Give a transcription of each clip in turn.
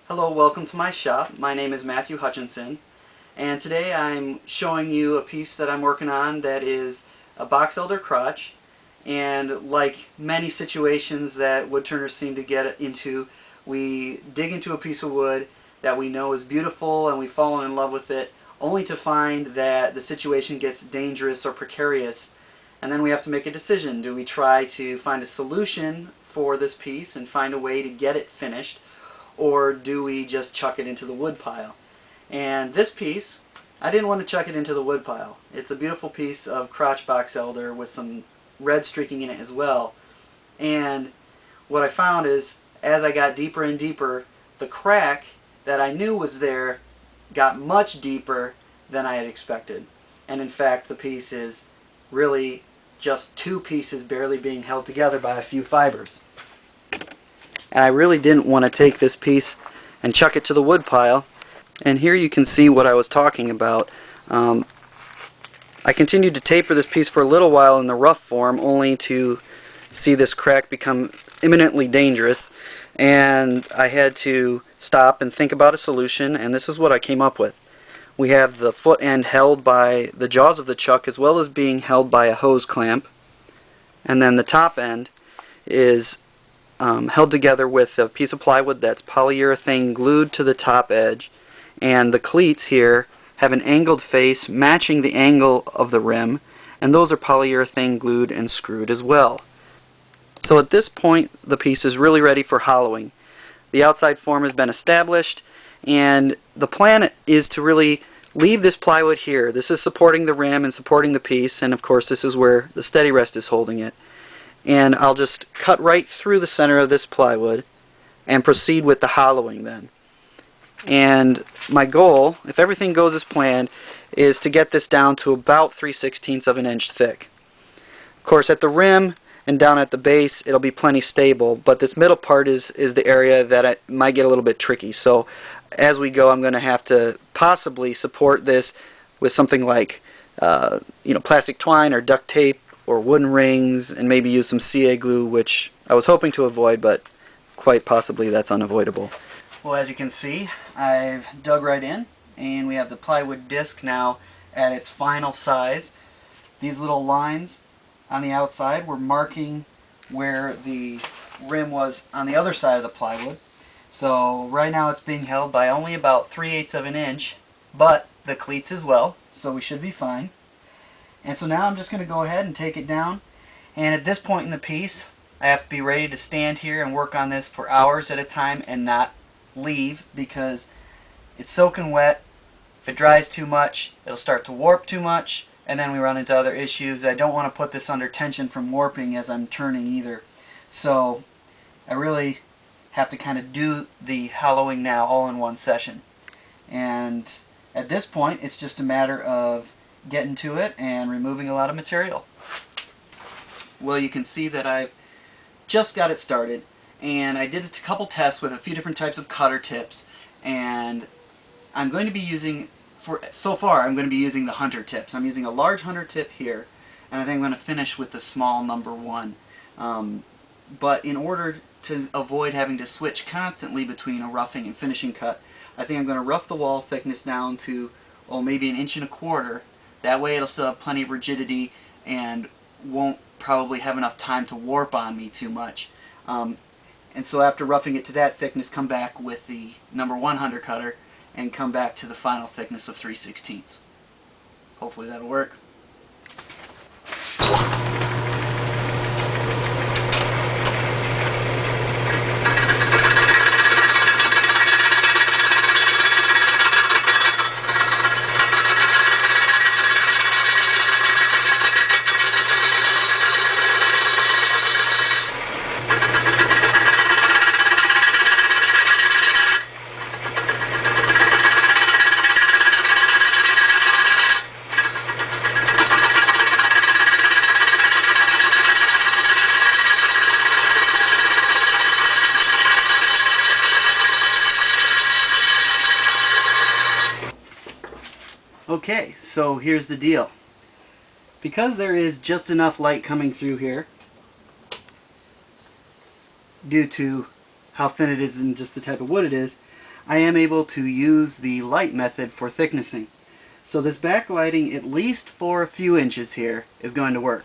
Hello, welcome to my shop. My name is Matthew Hutchinson, and today I'm showing you a piece that I'm working on that is a box elder crotch. And like many situations that woodturners seem to get into, we dig into a piece of wood that we know is beautiful and we've fallen in love with it, only to find that the situation gets dangerous or precarious. And then we have to make a decision. Do we try to find a solution for this piece and find a way to get it finished, or do we just chuck it into the wood pile? And this piece, I didn't want to chuck it into the wood pile. It's a beautiful piece of crotch box elder with some red streaking in it as well. And what I found is, as I got deeper and deeper, the crack that I knew was there got much deeper than I had expected. And in fact, the piece is really just two pieces barely being held together by a few fibers. And I really didn't want to take this piece and chuck it to the wood pile. And here you can see what I was talking about. I continued to taper this piece for a little while in the rough form, only to see this crack become imminently dangerous, and I had to stop and think about a solution, and this is what I came up with. We have the foot end held by the jaws of the chuck as well as being held by a hose clamp, and then the top end is held together with a piece of plywood that's polyurethane glued to the top edge, and the cleats here have an angled face matching the angle of the rim, and those are polyurethane glued and screwed as well. So at this point the piece is really ready for hollowing. The outside form has been established, and the plan is to really leave this plywood here. This is supporting the rim and supporting the piece, and of course this is where the steady rest is holding it. And I'll just cut right through the center of this plywood and proceed with the hollowing then. And my goal, if everything goes as planned, is to get this down to about 3/16 of an inch thick. Of course, at the rim and down at the base it'll be plenty stable, but this middle part is the area that might get a little bit tricky. So as we go, I'm going to have to possibly support this with something like plastic twine or duct tape or wooden rings, and maybe use some CA glue, which I was hoping to avoid, but quite possibly that's unavoidable. Well, as you can see, I've dug right in, and we have the plywood disc now at its final size. These little lines on the outside were marking where the rim was on the other side of the plywood. So right now it's being held by only about 3/8 of an inch, but the cleats as well, so we should be fine. And so now I'm just going to go ahead and take it down, and at this point in the piece I have to be ready to stand here and work on this for hours at a time and not leave, because it's soaking wet. If it dries too much, it'll start to warp too much, and then we run into other issues. I don't want to put this under tension from warping as I'm turning either. So I really have to kind of do the hollowing now all in one session. And at this point it's just a matter of getting to it and removing a lot of material. Well, you can see that I've just got it started, and I did a couple tests with a few different types of cutter tips, and I'm going to be using, so far I'm going to be using the hunter tips. I'm using a large hunter tip here, and I think I'm going to finish with the small number 1. But in order to avoid having to switch constantly between a roughing and finishing cut, I think I'm going to rough the wall thickness down to, maybe 1.25 inches. That way it'll still have plenty of rigidity and won't probably have enough time to warp on me too much. And so after roughing it to that thickness, come back with the number 1 hunter cutter and come back to the final thickness of 3/16. Hopefully that'll work. Okay, so here's the deal. Because there is just enough light coming through here, due to how thin it is and just the type of wood it is, I am able to use the light method for thicknessing. So this backlighting, at least for a few inches here, is going to work.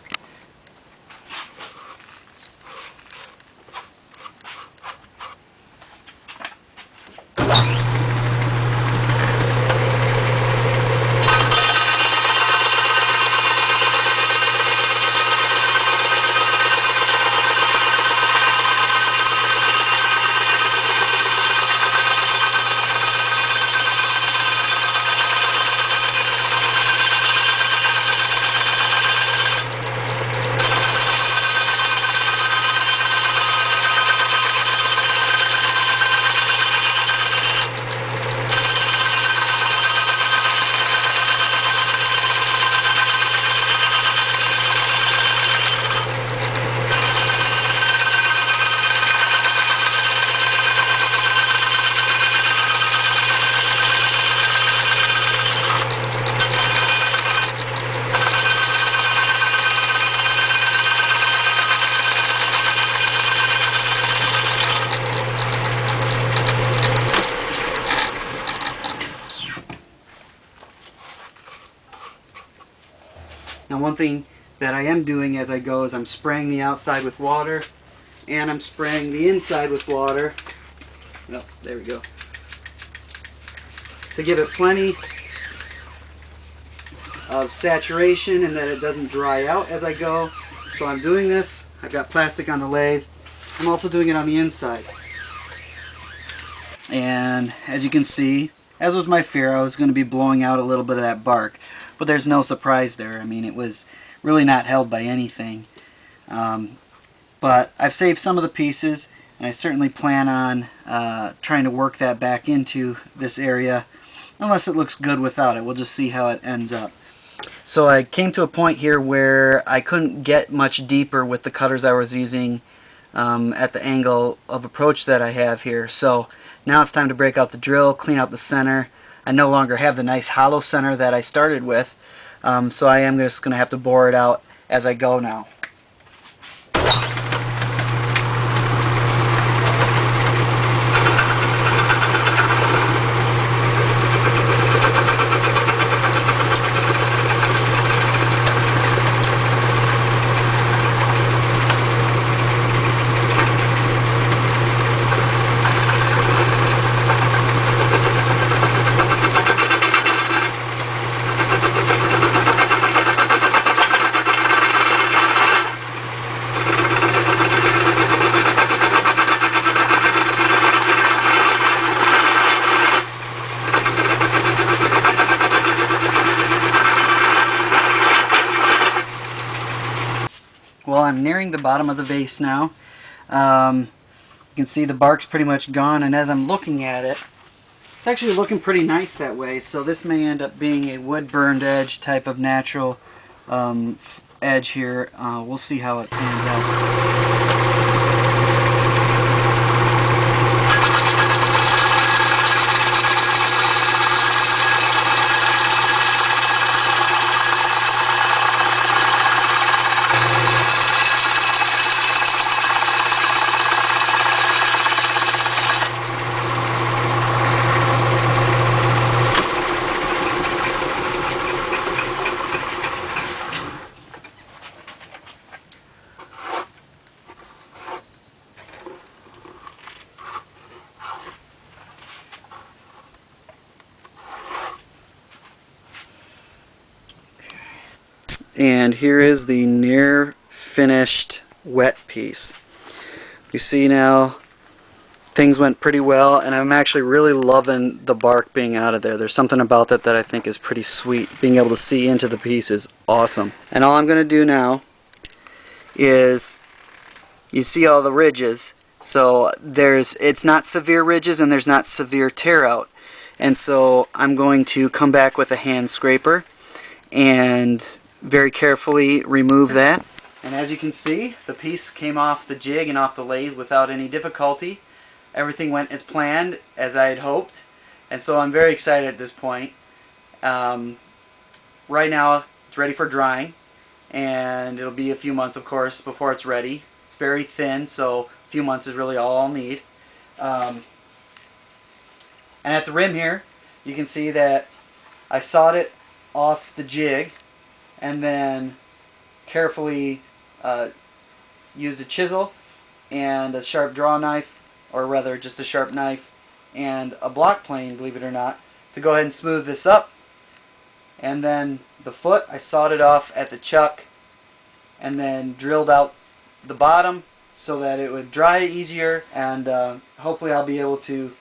Now one thing that I am doing as I go is I'm spraying the outside with water and I'm spraying the inside with water. Oh, there we go. To give it plenty of saturation and that it doesn't dry out as I go. So I'm doing this. I've got plastic on the lathe. I'm also doing it on the inside. And as you can see, as was my fear, I was going to be blowing out a little bit of that bark. But there's no surprise there. I mean, it was really not held by anything. But I've saved some of the pieces, and I certainly plan on trying to work that back into this area, unless it looks good without it. We'll just see how it ends up. So I came to a point here where I couldn't get much deeper with the cutters I was using at the angle of approach that I have here. So now it's time to break out the drill, clean out the center. I no longer have the nice hollow center that I started with, so I am just going to have to bore it out as I go now. Well, I'm nearing the bottom of the vase now. You can see the bark's pretty much gone, and as I'm looking at it, it's actually looking pretty nice that way. So this may end up being a wood burned edge type of natural edge here. We'll see how it pans out. And here is the near finished wet piece. You see now things went pretty well, and I'm actually really loving the bark being out of there. There's something about that that I think is pretty sweet. Being able to see into the piece is awesome. And all I'm going to do now is, you see all the ridges, so it's not severe ridges and there's not severe tear out. And so I'm going to come back with a hand scraper and very carefully remove that. And as you can see, the piece came off the jig and off the lathe without any difficulty. Everything went as planned, as I had hoped, and so I'm very excited at this point. Right now it's ready for drying, and it'll be a few months, of course, before it's ready. It's very thin, so a few months is really all I'll need. And at the rim here, you can see that I sawed it off the jig and then carefully used a chisel and a sharp draw knife, or rather just a sharp knife and a block plane, believe it or not, to go ahead and smooth this up. And then the foot, I sawed it off at the chuck and then drilled out the bottom so that it would dry easier, and hopefully I'll be able to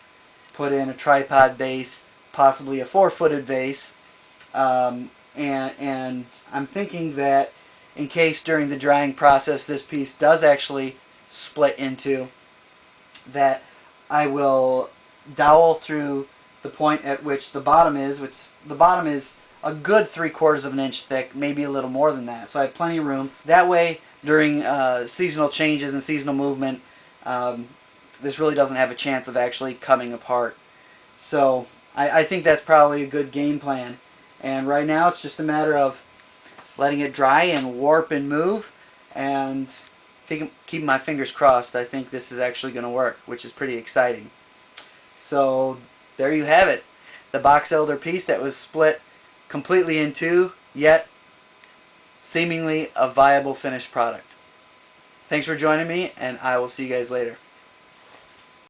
put in a tripod base, possibly a 4-footed vase. And I'm thinking that in case during the drying process this piece does actually split into, that I will dowel through the point at which the bottom is, which the bottom is a good 3/4 of an inch thick, maybe a little more than that. So I have plenty of room. That way, during seasonal changes and seasonal movement, this really doesn't have a chance of actually coming apart. So I think that's probably a good game plan. And right now it's just a matter of letting it dry and warp and move, and keeping my fingers crossed. I think this is actually going to work, which is pretty exciting. So there you have it. The box elder piece that was split completely in two, yet seemingly a viable finished product. Thanks for joining me, and I will see you guys later.